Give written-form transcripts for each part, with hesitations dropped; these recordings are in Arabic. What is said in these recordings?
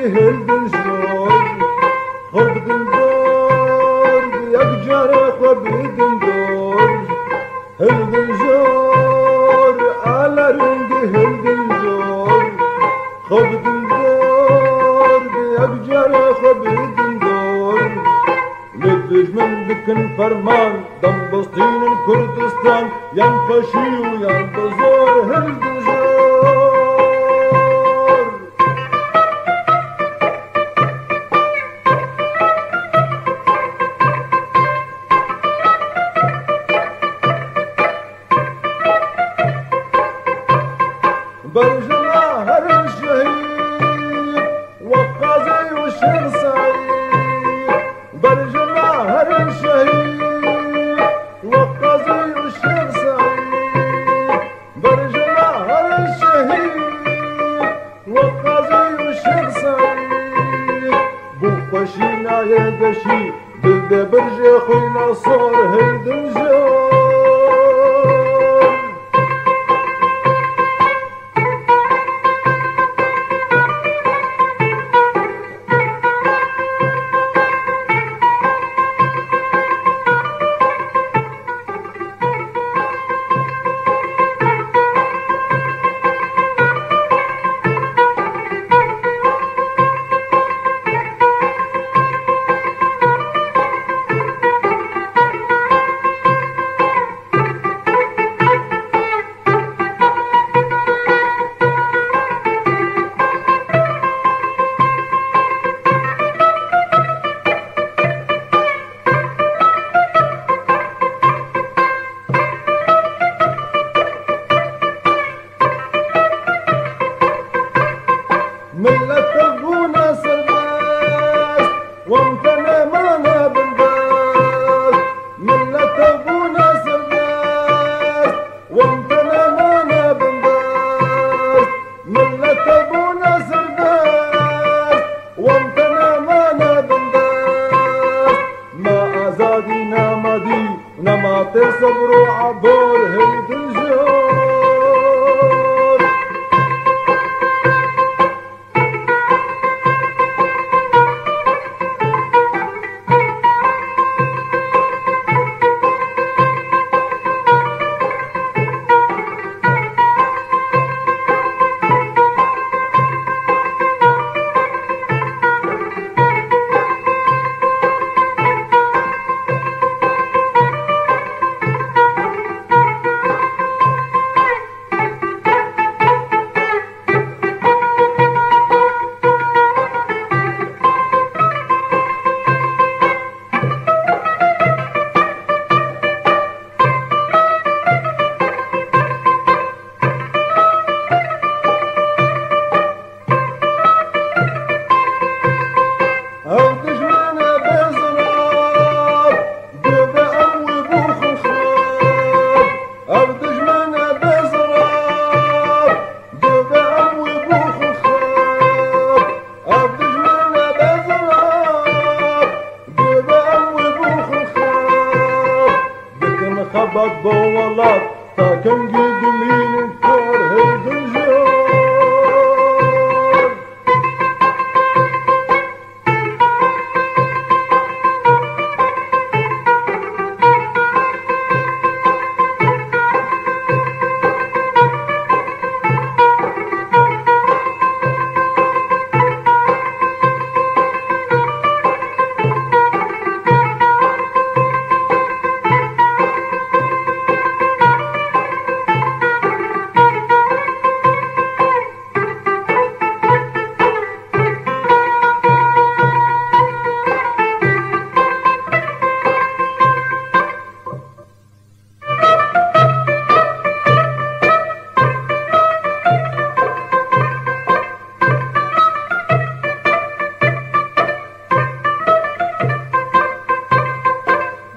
هلدن زور خبدن دور يقجر خبدن دور هلدن زور على رندي هلدن زور خبدن دور يقجر خبدن دور لدج من دكن فرمان دم بسطين الكردستان ينفشي وينبزور هلدن زور برجنا هر الشهيد والقاضي والشيخ سعيد برجنا هر الشهيد والقاضي والشيخ سعيد برجنا هر الشهيد والقاضي والشيخ سعيد بوقشينا يا قشي بلد برجي خوينا صور هلدن جور ملة أبونا سرباس وامتنا معنا بنداس ملة أبونا سرباس وامتنا معنا بنداس ملة أبونا سرباس وامتنا معنا بنداس ما أزادينا مدي ونما تصبروا عبور هيد الجور خبط بوالات تاكن قدمين الكور هيد الجور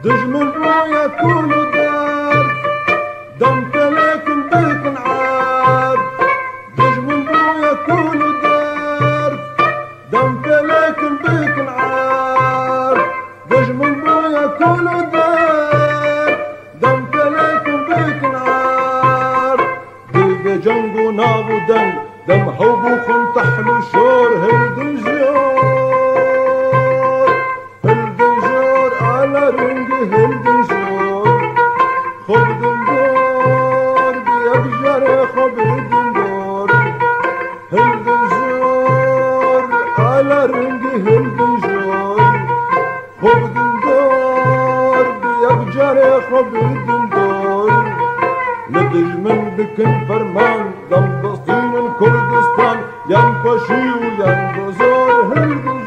دجمن رويا كل دار دم لكن بيكن عار دجمن رويا كل دار دم لكن بيكن عار دجمن رويا كل دار دم لكن بيكن عار دل جنگو نابو دم حبوخن تحلو شور هيد الجير رنگی هندن جوی خوب دندار بیاب جاره خوب دندار لدجمن بکن فرمان دم دستین کردستان یم کشی و یم بزار هندن